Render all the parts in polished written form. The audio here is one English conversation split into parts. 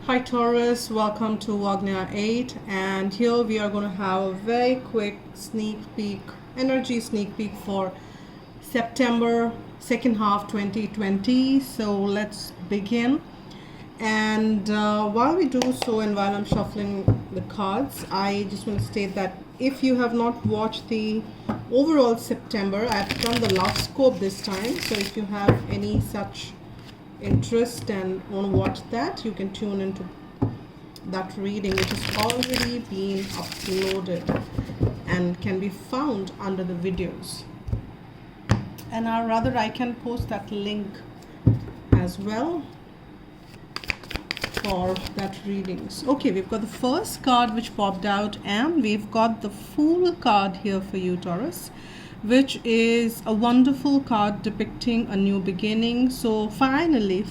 Hi Taurus, welcome to Wagner 8, and here we are going to have a very quick sneak peek, energy sneak peek for September second half 2020. So let's begin. And while we do so, and while I'm shuffling the cards, I just want to state that if you have not watched the overall September, I've done the love scope this time. So if you have any such interest and want to watch that, you can tune into that reading, which has already been uploaded and can be found under the videos, and I can post that link as well for that readings. Okay, we've got the first card which popped out, and we've got the Fool card here for you, Taurus, which is a wonderful card depicting a new beginning. So finally,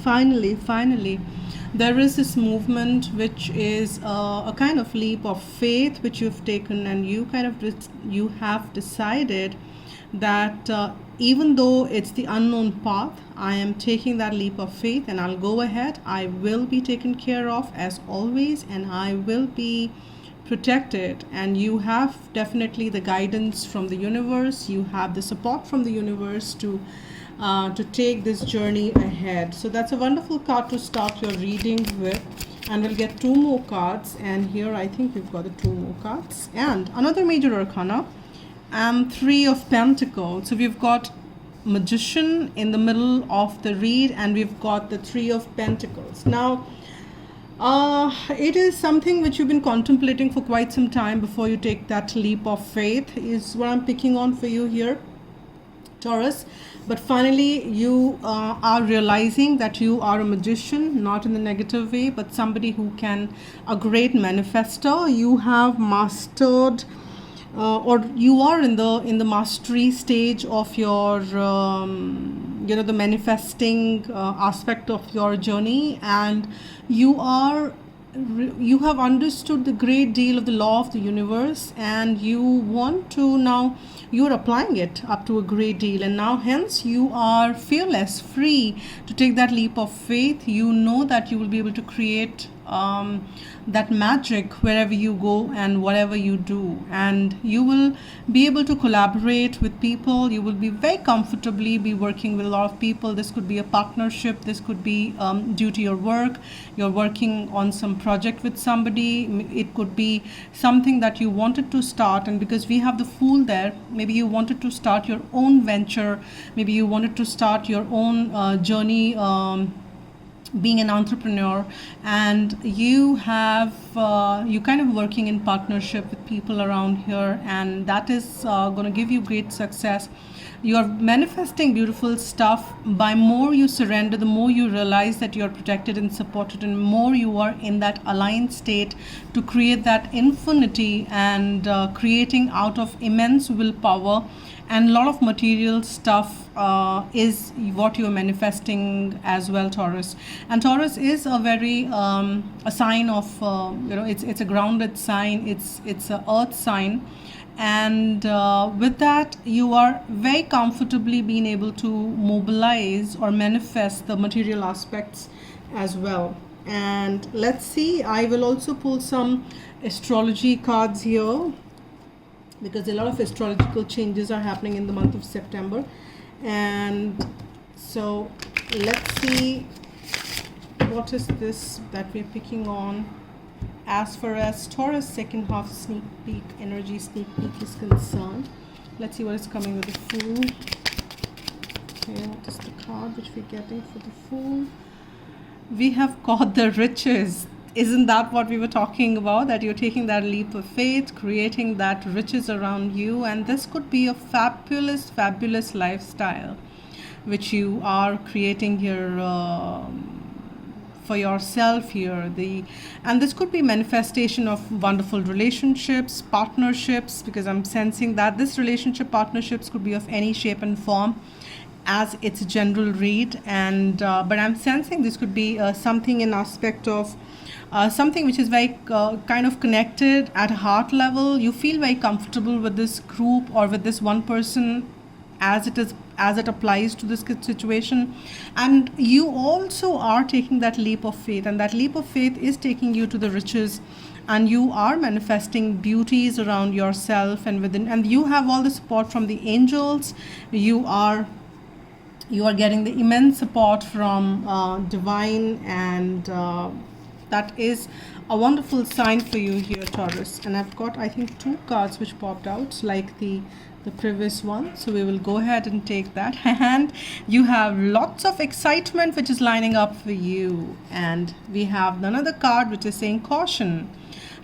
there is this movement which is a kind of leap of faith which you've taken, and you have decided that even though it's the unknown path, I am taking that leap of faith and I'll go ahead. I will be taken care of as always, and I will be protected. And you have definitely the guidance from the universe, you have the support from the universe to take this journey ahead. So that's a wonderful card to start your reading with, and we'll get two more cards. And here I think we've got the two more cards and another major arcana, Three of Pentacles. So we've got Magician in the middle of the read, and we've got the Three of Pentacles. Now it is something which you've been contemplating for quite some time before you take that leap of faith, is what I'm picking on for you here, Taurus. But finally you are realizing that you are a magician, not in the negative way, but somebody who can, a great manifestor. You have mastered or you are in the mastery stage of your the manifesting aspect of your journey, and you have understood the great deal of the law of the universe, and you want to now, you're applying it up to a great deal, and now hence you are fearless, free to take that leap of faith. You know that you will be able to create that magic wherever you go and whatever you do, and you will be able to collaborate with people. You will be very comfortably be working with a lot of people. This could be a partnership, this could be due to your work, you're working on some project with somebody. It could be something that you wanted to start, and because we have the Fool there, maybe you wanted to start your own venture, maybe you wanted to start your own journey, being an entrepreneur, and you have you kind of working in partnership with people around here, and that is going to give you great success. You are manifesting beautiful stuff. By more you surrender, the more you realize that you are protected and supported, and more you are in that aligned state to create that infinity, and creating out of immense willpower and a lot of material stuff is what you are manifesting as well, Taurus. And Taurus is a very a sign of it's a grounded sign, it's a earth sign, and with that you are very comfortably being able to mobilize or manifest the material aspects as well. And let's see, I will also pull some astrology cards here, because a lot of astrological changes are happening in the month of September. And so let's see, what is this that we're picking on as far as Taurus second half sneak peek, energy sneak peek is concerned. Let's see what is coming with the Fool. Okay, what is the card which we're getting for the Fool? We have got the Riches. Isn't that what we were talking about? That you're taking that leap of faith, creating that riches around you, and this could be a fabulous lifestyle which you are creating here for yourself here. And this could be manifestation of wonderful relationships, partnerships, because I'm sensing that this relationship, partnerships could be of any shape and form as its a general read. And but I'm sensing this could be something in aspect of something which is very kind of connected at a heart level. You feel very comfortable with this group or with this one person, as it is as it applies to this situation. And you also are taking that leap of faith, and that leap of faith is taking you to the riches, and you are manifesting beauties around yourself and within, and you have all the support from the angels. You are getting the immense support from divine, and that is a wonderful sign for you here, Taurus. And I've got, I think, 2 cards which popped out like the previous one, so we will go ahead and take that. And you have lots of excitement which is lining up for you, and we have another card which is saying caution.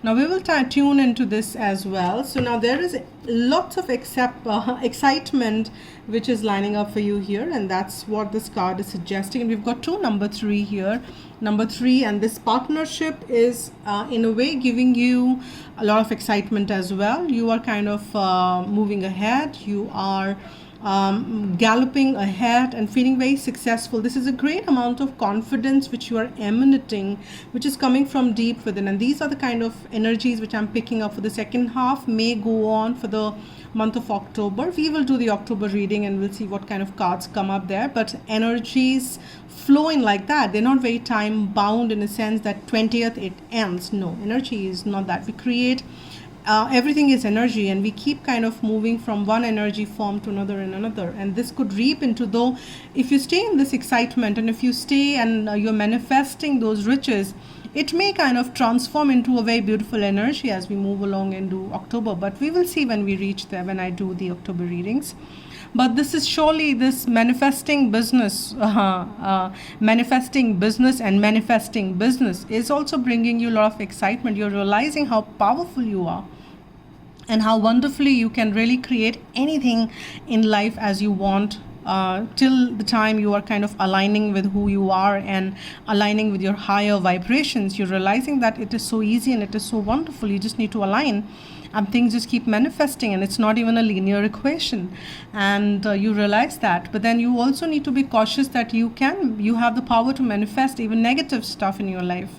Now we will tune into this as well. So now there is lots of excitement which is lining up for you here, and that's what this card is suggesting. And we've got 2 number 3 here, number 3, and this partnership is in a way giving you a lot of excitement as well. You are kind of moving ahead. You are galloping ahead and feeling very successful. This is a great amount of confidence which you are emanating, which is coming from deep within. And these are the kind of energies which I'm picking up for the second half, may go on for the month of October. We will do the October reading and we'll see what kind of cards come up there. But energies flowing like that, they're not very time bound in a sense that 20th it ends. No, energy is not that. We create everything is energy, and we keep kind of moving from one energy form to another and another. And this could reap into, though, if you stay in this excitement and if you stay and you're manifesting those riches, it may kind of transform into a very beautiful energy as we move along into October. But we will see when we reach there, when I do the October readings. But this is surely this manifesting business and manifesting business is also bringing you a lot of excitement. You're realizing how powerful you are and how wonderfully you can really create anything in life as you want, till the time you are kind of aligning with who you are and aligning with your higher vibrations. You're realizing that it is so easy and it is so wonderful. You just need to align, and things just keep manifesting, and it's not even a linear equation. And you realize that. But then you also need to be cautious that you have the power to manifest even negative stuff in your life.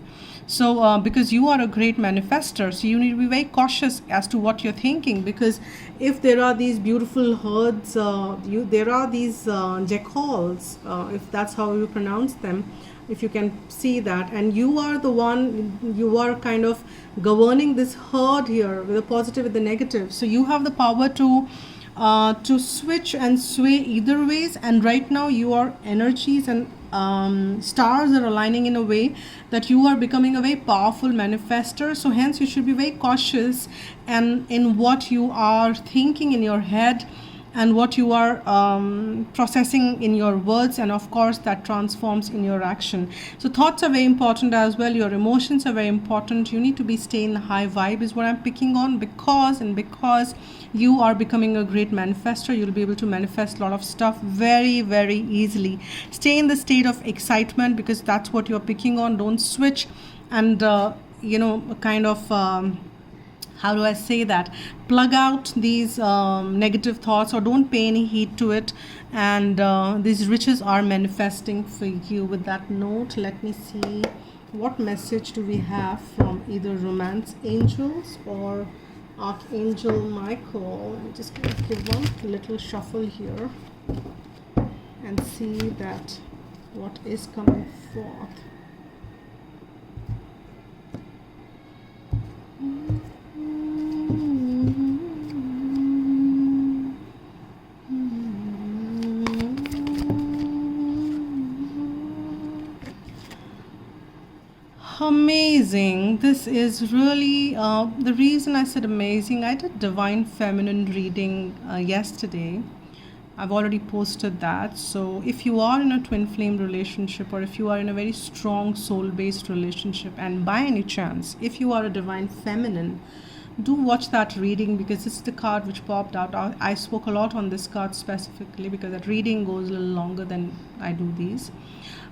So because you are a great manifester, so you need to be very cautious as to what you're thinking, because if there are these beautiful herds, there are these jackals, if that's how you pronounce them, if you can see that, and you are the one, you are kind of governing this herd here with the positive and the negative. So you have the power to switch and sway either ways. And right now your energies and stars are aligning in a way that you are becoming a very powerful manifester. So hence you should be very cautious and in what you are thinking in your head and what you are processing in your words, and of course that transforms in your action. So thoughts are very important as well. Your emotions are very important. You need to be staying high vibe is what I'm picking on, because you are becoming a great manifester. You'll be able to manifest a lot of stuff very, very easily. Stay in the state of excitement, because that's what you're picking on. Don't switch and kind of how do I say that? Plug out these negative thoughts, or don't pay any heed to it. And these riches are manifesting for you. With that note, let me see what message do we have from either romance angels or Archangel Michael. I'm just going to give one little shuffle here and see that what is coming forth. Amazing. This is really the reason I said amazing. I did divine feminine reading yesterday. I've already posted that. So if you are in a twin flame relationship, or if you are in a very strong soul based relationship, and by any chance if you are a divine feminine, do watch that reading, because it's the card which popped out. I spoke a lot on this card specifically because that reading goes a little longer than I do these.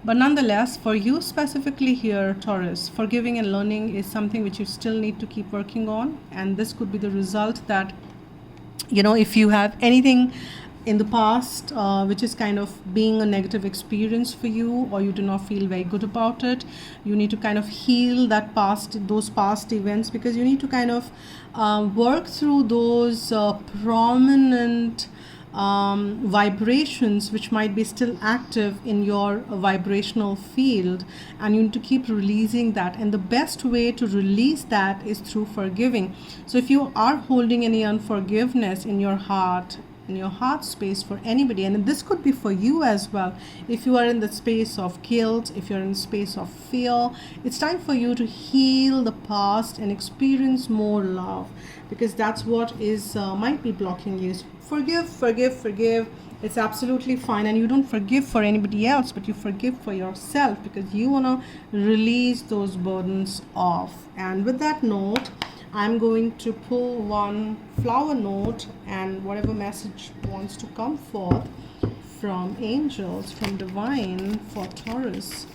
But nonetheless, for you specifically here, Taurus, forgiving and learning is something which you still need to keep working on. And this could be the result that, if you have anything in the past which is kind of being a negative experience for you, or you do not feel very good about it, you need to kind of heal those past events, because you need to kind of work through those prominent vibrations which might be still active in your vibrational field, and you need to keep releasing that. And the best way to release that is through forgiving. So if you are holding any unforgiveness in your heart space for anybody, and this could be for you as well, if you are in the space of guilt, if you're in the space of fear, it's time for you to heal the past and experience more love, because that's what is might be blocking you. Forgive, forgive, forgive. It's absolutely fine. And you don't forgive for anybody else, but you forgive for yourself, because you want to release those burdens off. And with that note, I'm going to pull one flower note, and whatever message wants to come forth from angels, from divine, for Taurus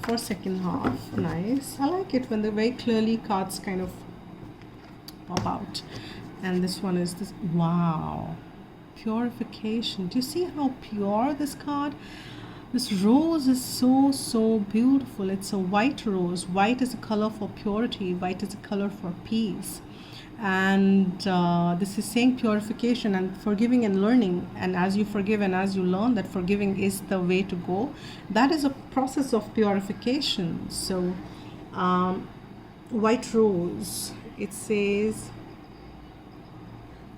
for second half. Nice. I like it when the very clearly cards kind of pop out. And this one is this. Wow. Purification. Do you see how pure this card? This rose is so beautiful. It's a white rose. White is a color for purity. White is a color for peace. And this is saying purification and forgiving and learning. And as you forgive and as you learn that forgiving is the way to go, that is a process of purification. So white rose, it says,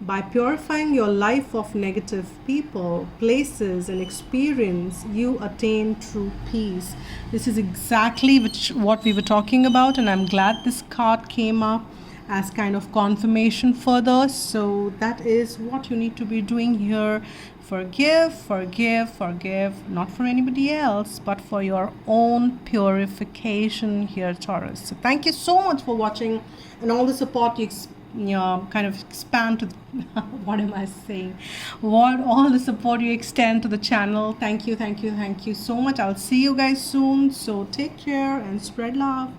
by purifying your life of negative people, places, and experience, you attain true peace. This is exactly what we were talking about, and I'm glad this card came up as kind of confirmation further. So that is what you need to be doing here. Forgive, forgive, forgive, not for anybody else, but for your own purification here, Taurus. So thank you so much for watching, and all the support you kind of expand to what am I saying, what all the support you extend to the channel. Thank you, thank you, thank you so much. I'll see you guys soon, so take care and spread love.